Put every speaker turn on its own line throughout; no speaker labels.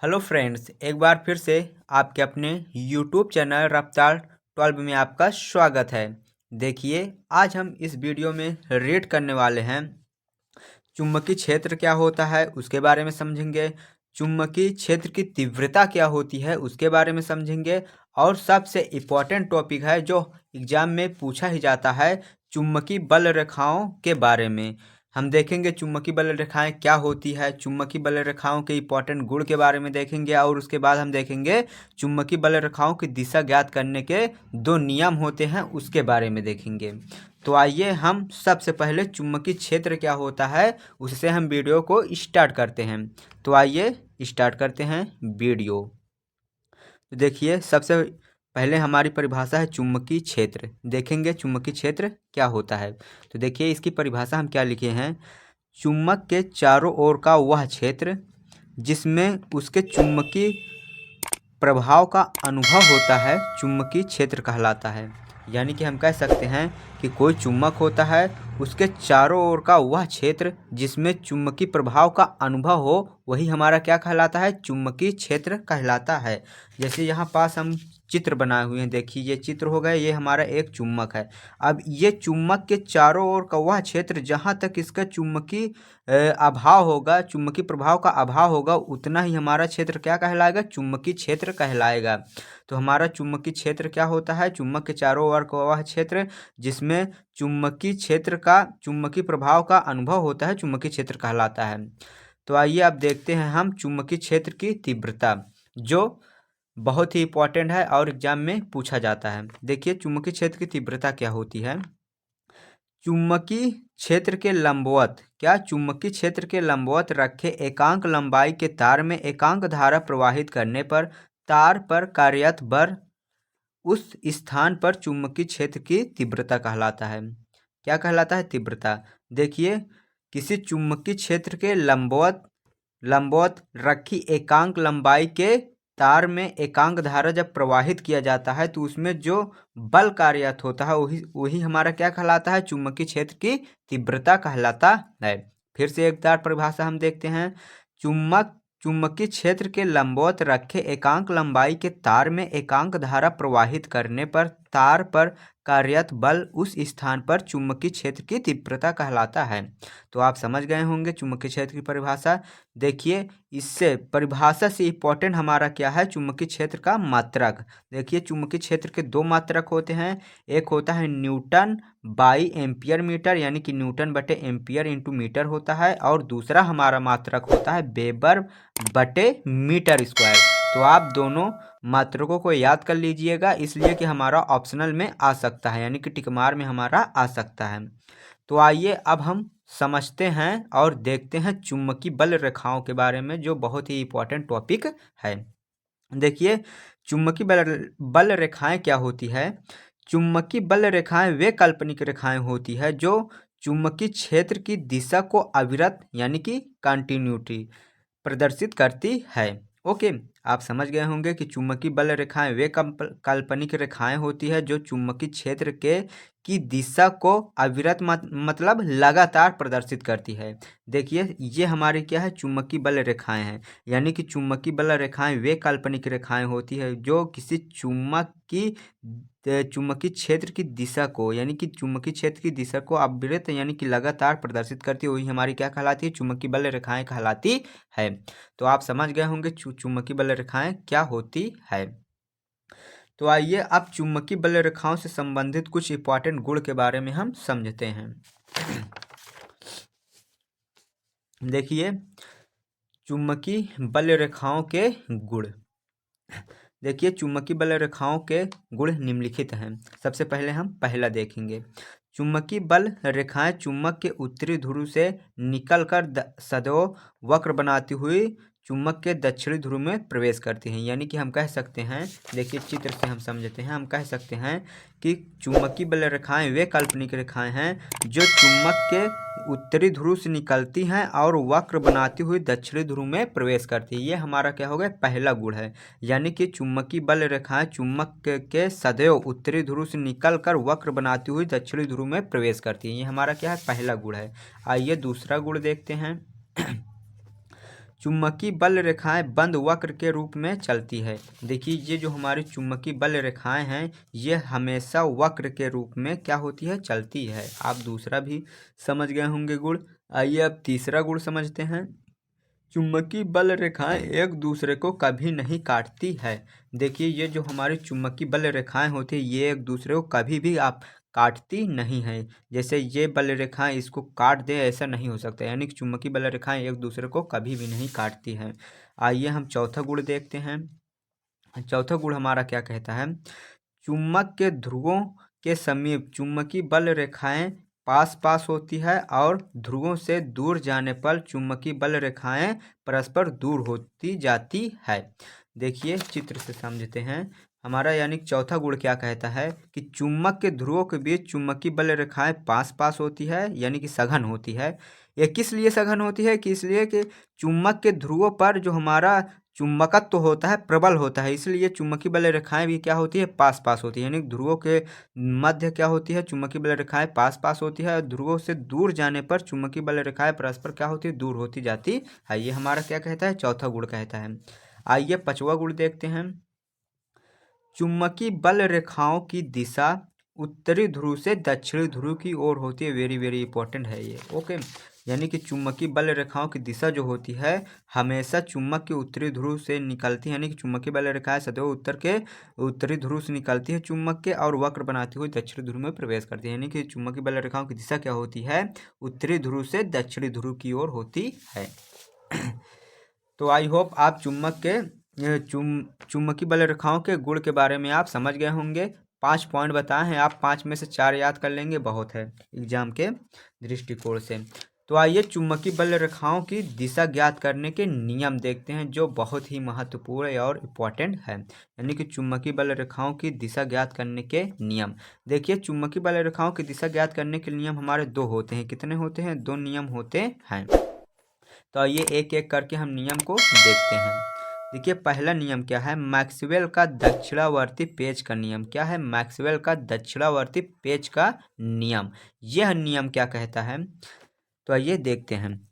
Hello friends, एक बार फिर से आपके अपने यूट्यूब चैनल रफ्तार 12 में आपका स्वागत है। देखिए, आज हम इस वीडियो में रीड करने वाले हैं चुंबकीय क्षेत्र क्या होता है उसके बारे में समझेंगे। चुंबकीय क्षेत्र की तीव्रता क्या होती है उसके बारे में समझेंगे। और सबसे इम्पोर्टेंट टॉपिक है जो एग्जाम में पूछा ही जाता है, चुंबकीय बल रेखाओं के बारे में हम देखेंगे। चुंबकीय बल रेखाएं क्या होती है, चुंबकीय बल रेखाओं के इंपॉर्टेंट गुण के बारे में देखेंगे। और उसके बाद हम देखेंगे चुंबकीय बल रेखाओं की दिशा ज्ञात करने के 2 नियम होते हैं उसके बारे में देखेंगे। तो आइए हम सबसे पहले चुंबकीय क्षेत्र क्या होता है उससे हम वीडियो को स्टार्ट करते हैं। तो आइए स्टार्ट करते हैं वीडियो। तो देखिए, सबसे पहले हमारी परिभाषा है चुंबकीय क्षेत्र। देखेंगे चुंबकीय क्षेत्र क्या होता है। तो देखिए, इसकी परिभाषा हम क्या लिखे हैं। चुंबक के चारों ओर का वह क्षेत्र जिसमें उसके चुंबकीय प्रभाव का अनुभव होता है चुंबकीय क्षेत्र कहलाता है। यानी कि हम कह सकते हैं कि कोई चुंबक होता है, उसके चारों ओर का वह क्षेत्र जिसमें चुंबकीय प्रभाव का अनुभव हो वही हमारा क्या कहलाता है, चुंबकीय क्षेत्र कहलाता है। जैसे यहाँ पास हम चित्र बनाए हुए हैं, देखिए ये चित्र हो गया, ये हमारा एक चुंबक है। अब ये चुंबक के चारों ओर का वह क्षेत्र जहाँ तक इसका चुंबकीय अभाव होगा, चुंबकीय प्रभाव का अभाव होगा, उतना ही हमारा क्षेत्र क्या कहलाएगा, चुंबकीय क्षेत्र कहलाएगा। तो हमारा चुंबकीय क्षेत्र क्या होता है, चुंबक के चारों ओर का वह क्षेत्र जिसमें चुंबकीय क्षेत्र का चुंबकीय प्रभाव का अनुभव होता है चुंबकीय क्षेत्र कहलाता है। तो आइए अब देखते हैं हम चुंबकीय क्षेत्र की तीव्रता, जो बहुत ही इंपॉर्टेंट है और एग्जाम में पूछा जाता है। देखिए, चुंबकीय क्षेत्र की तीव्रता क्या होती है। चुंबकीय क्षेत्र के लंबवत चुंबकीय क्षेत्र के लंबवत रखे एकांक लंबाई के तार में एकांक धारा प्रवाहित करने पर तार पर कार्यरत बल उस स्थान पर चुंबकीय क्षेत्र की तीव्रता कहलाता है। क्या कहलाता है, तीव्रता। देखिए, किसी चुंबकीय क्षेत्र के लंबवत रखी एकांक लंबाई के तार में एकांक धारा जब प्रवाहित किया जाता है तो उसमें जो बल कार्यरत होता है वही हमारा क्या कहलाता है, चुंबकीय क्षेत्र की तीव्रता कहलाता है। फिर से एक बार परिभाषा हम देखते हैं। चुंबकीय क्षेत्र के लंबवत रखे एकांक लंबाई के तार में एकांक धारा प्रवाहित करने पर तार पर कार्यरत बल उस स्थान पर चुंबकीय क्षेत्र की तीव्रता कहलाता है। तो आप समझ गए होंगे चुंबकीय क्षेत्र की परिभाषा। देखिए, इससे परिभाषा से इंपॉर्टेंट हमारा क्या है, चुंबकीय क्षेत्र का मात्रक। देखिए, चुंबकीय क्षेत्र के 2 मात्रक होते हैं। एक होता है न्यूटन बाई एम्पियर मीटर, यानी कि न्यूटन बटे एम्पियर इंटू मीटर होता है। और दूसरा हमारा मात्रक होता है वेबर बटे मीटर स्क्वायर। तो आप दोनों मात्रकों को याद कर लीजिएगा, इसलिए कि हमारा ऑप्शनल में आ सकता है, यानी कि टिकमार में हमारा आ सकता है। तो आइए अब हम समझते हैं और देखते हैं चुंबकीय बल रेखाओं के बारे में, जो बहुत ही इंपॉर्टेंट टॉपिक है। देखिए, चुंबकीय बल रेखाएं क्या होती है। चुंबकीय बल रेखाएं वे काल्पनिक रेखाएं होती है जो चुंबकीय क्षेत्र की दिशा को अविरत यानी कि कंटिन्यूटी प्रदर्शित करती है। ओके, आप समझ गए होंगे कि चुंबकीय बल रेखाएं वे काल्पनिक रेखाएं होती है जो चुंबकीय क्षेत्र के की दिशा को अविरत मतलब लगातार प्रदर्शित करती है। देखिए, ये हमारी क्या है, चुंबकीय बल रेखाएं हैं। यानी कि चुंबकीय बल रेखाएं वे काल्पनिक रेखाएं होती है जो किसी चुंबकीय क्षेत्र की दिशा को, यानी कि चुंबकीय क्षेत्र की दिशा को अविरत यानी कि लगातार प्रदर्शित करती है, वही हमारी क्या कहलाती है, चुंबकीय बल रेखाएं कहलाती है। तो आप समझ गए होंगे चुंबकीय बल रेखाएं क्या होती है। तो आइए अब चुंबकीय बल रेखाओं से संबंधित कुछ इंपॉर्टेंट गुण के बारे में हम समझते हैं। देखिए, चुंबकीय बल रेखाओं के गुण। देखिए, चुंबकीय बल रेखाओं के गुण निम्नलिखित हैं। सबसे पहले हम पहला देखेंगे। चुंबकीय बल रेखाएं चुंबक के उत्तरी ध्रुव से निकलकर सदैव वक्र बनाती हुई चुंबक के दक्षिणी ध्रुव में प्रवेश करती हैं। यानी कि हम कह सकते हैं, देखिए चित्र से हम समझते हैं, हम कह सकते हैं कि चुंबकीय बल रेखाएं वे काल्पनिक रेखाएं हैं जो चुंबक के उत्तरी ध्रुव से निकलती हैं और वक्र बनाती हुई दक्षिणी ध्रुव में प्रवेश करती है। ये हमारा क्या हो गया, पहला गुण है। यानी कि चुंबकीय बल रेखाएं चुंबक के सदैव उत्तरी ध्रुव से निकलकर वक्र बनाती हुई दक्षिणी ध्रुव में प्रवेश करती है। ये हमारा क्या है, पहला गुण है। आइए दूसरा गुण देखते हैं। चुंबकीय बल रेखाएं बंद वक्र के रूप में चलती है। देखिए ये जो हमारी चुंबकीय बल रेखाएं हैं ये हमेशा वक्र के रूप में क्या होती है, चलती है। आप दूसरा भी समझ गए होंगे गुण। आइए अब तीसरा गुण समझते हैं। चुंबकीय बल रेखाएं एक दूसरे को कभी नहीं काटती है। देखिए ये जो हमारी चुंबकीय बल रेखाएं होती है ये एक दूसरे को कभी भी आप काटती नहीं है। जैसे ये बल रेखाएं इसको काट दे ऐसा नहीं हो सकता, यानी कि चुंबकीय बल रेखाएं एक दूसरे को कभी भी नहीं काटती हैं। आइए हम चौथा गुण देखते हैं। चौथा गुण हमारा क्या कहता है, चुंबक के ध्रुवों के समीप चुंबकीय बल रेखाएं पास पास होती है और ध्रुवों से दूर जाने पर चुंबकीय बल रेखाएं परस्पर दूर होती जाती है। देखिए चित्र से समझते हैं हमारा, यानी चौथा गुण क्या कहता है कि चुंबक के ध्रुवों के बीच चुंबकीय बल रेखाएं पास पास होती है, यानी कि सघन होती है। ये किस लिए सघन होती है कि इसलिए कि चुंबक के ध्रुवों पर जो हमारा चुंबकत्व तो होता है प्रबल होता है, इसलिए चुंबकीय बल रेखाएं भी क्या होती है, पास पास होती है। यानी ध्रुवों के मध्य क्या होती है, चुंबकीय बल रेखाएं पास पास होती है और ध्रुवों से दूर जाने पर चुंबकीय बल रेखाएं परस्पर क्या होती है, दूर होती जाती है। ये हमारा क्या कहता है, चौथा गुण कहता है। आइए पांचवा गुण देखते हैं। चुंबकीय बल रेखाओं की दिशा उत्तरी ध्रुव से दक्षिणी ध्रुव की ओर होती है। वेरी वेरी इंपॉर्टेंट है ये। ओके, यानी कि चुंबकीय बल रेखाओं की दिशा जो होती है हमेशा चुंबक के उत्तरी ध्रुव से निकलती है, यानी कि चुंबकीय बल रेखाएं सदैव उत्तरी ध्रुव से निकलती है चुंबक के और वक्र बनाती हुई दक्षिणी ध्रुव में प्रवेश करती है। यानी कि चुंबकीय बल रेखाओं की दिशा क्या होती है, उत्तरी ध्रुव से दक्षिणी ध्रुव की ओर होती है। तो आई होप आप चुंबकीय बल रेखाओं के गुण के बारे में आप समझ गए होंगे। 5 पॉइंट बताए हैं, आप 5 में से 4 याद कर लेंगे, बहुत है एग्जाम के दृष्टिकोण से। तो आइए चुंबकीय बल रेखाओं की दिशा ज्ञात करने के नियम देखते हैं जो बहुत ही महत्वपूर्ण और इम्पोर्टेंट है। यानी कि चुंबकीय बल रेखाओं की दिशा ज्ञात करने के नियम। देखिए चुंबकीय बल रेखाओं की दिशा ज्ञात करने के नियम हमारे 2 होते हैं। कितने होते हैं, 2 नियम होते हैं। तो ये एक एक करके हम नियम को देखते हैं। देखिए पहला नियम क्या है, मैक्सवेल का दक्षिणावर्ती पेच का नियम। क्या है, मैक्सवेल का दक्षिणावर्ती पेच का नियम। यह नियम क्या कहता है, तो आइए देखते हैं।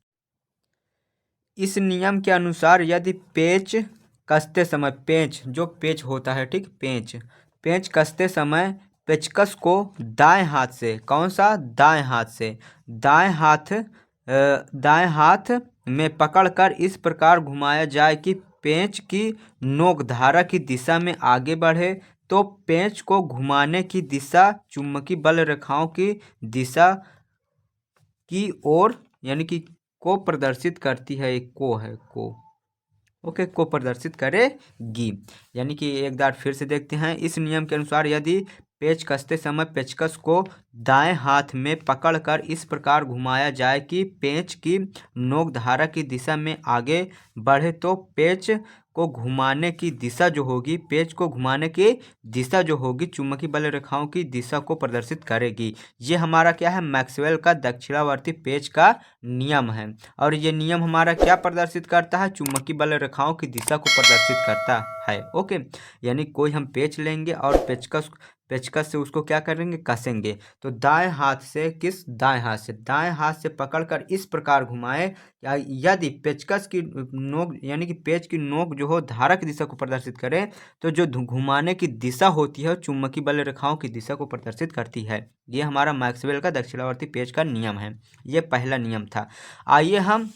इस नियम के अनुसार यदि पेच कसते समय, पेच होता है, ठीक, पेच कसते समय पेचकस को दाएं हाथ से, कौन सा, दाएं हाथ से, दाएं हाथ में पकड़कर इस प्रकार घुमाया जाए कि पेंच की नोक धारा की दिशा में आगे बढ़े, तो पेंच को घुमाने की दिशा चुंबकीय बल रेखाओं की दिशा की ओर, यानी कि को प्रदर्शित करती है। एक को है, ओके, को प्रदर्शित करेगी। यानी कि एक बार फिर से देखते हैं। इस नियम के अनुसार यदि पेच कसते समय पेचकस को दाएं हाथ में पकड़कर इस प्रकार घुमाया जाए कि पेंच की नोक धारा की दिशा में आगे बढ़े, तो पेच को घुमाने की दिशा जो होगी चुंबकीय बल रेखाओं की दिशा को प्रदर्शित करेगी। ये हमारा क्या है, मैक्सवेल का दक्षिणावर्ती पेच का नियम है। और ये नियम हमारा क्या प्रदर्शित करता है, चुंबकीय बल रेखाओं की दिशा को प्रदर्शित करता है। ओके, यानी कोई हम पेच लेंगे और पेचकस से उसको क्या करेंगे, कसेंगे। तो दाएं हाथ से पकड़कर इस प्रकार घुमाए, यदि पेचकस की नोक, यानी कि पेच की नोक जो हो धारा की दिशा को प्रदर्शित करे, तो जो घुमाने की दिशा होती है चुंबकीय बल रेखाओं की दिशा को प्रदर्शित करती है। ये हमारा मैक्सवेल का दक्षिणावर्ती पेच का नियम है। ये पहला नियम था। आइए हम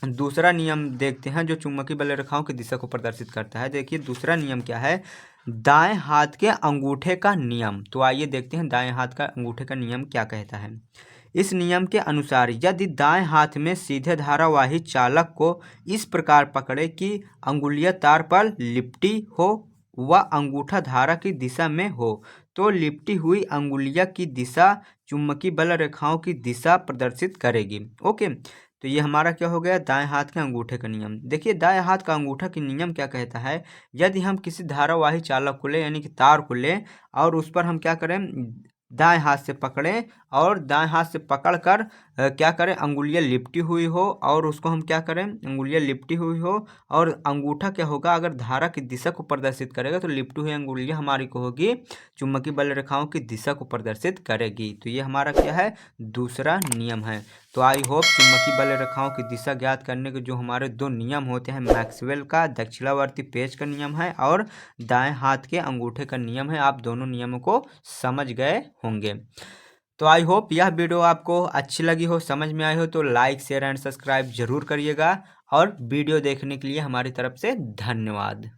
दूसरा नियम देखते हैं जो चुंबकीय बल रेखाओं की दिशा को प्रदर्शित करता है। देखिए दूसरा नियम क्या है, दाएं हाथ के अंगूठे का नियम। तो आइए देखते हैं दाएं हाथ का अंगूठे का नियम क्या कहता है। इस नियम के अनुसार यदि दाएं हाथ में सीधे धारावाही चालक को इस प्रकार पकड़े कि अंगुलियां तार पर लिपटी हो व अंगूठा धारा की दिशा में हो, तो लिपटी हुई अंगुलियां की दिशा चुंबकीय बल रेखाओं की दिशा प्रदर्शित करेगी। ओके, तो ये हमारा क्या हो गया, दाएं हाथ के अंगूठे का नियम। देखिए दाएं हाथ का अंगूठा का नियम क्या कहता है, यदि हम किसी धारावाही चालक को लें, यानी कि तार को लें, और उस पर हम क्या करें, दाएं हाथ से पकड़ें और दाएं हाथ से पकड़कर क्या करें, अंगुलियां लिपटी हुई हो और उसको हम क्या करें, अंगुलियां लिपटी हुई हो और अंगूठा क्या होगा, अगर धारा की दिशा को प्रदर्शित करेगा तो लिपटी हुई अंगुलियां हमारी को होगी चुंबकीय बल रेखाओं की दिशा को प्रदर्शित करेगी। तो ये हमारा क्या है, दूसरा नियम है। तो आई होप चुंबकीय बल रेखाओं की दिशा ज्ञात करने के जो हमारे दो नियम होते हैं, मैक्सवेल का दक्षिणावर्ती पेच का नियम है और दाएं हाथ के अंगूठे का नियम है, आप दोनों नियमों को समझ गए होंगे। तो आई होप यह वीडियो आपको अच्छी लगी हो, समझ में आई हो, तो लाइक शेयर एंड सब्सक्राइब जरूर करिएगा और वीडियो देखने के लिए हमारी तरफ से धन्यवाद।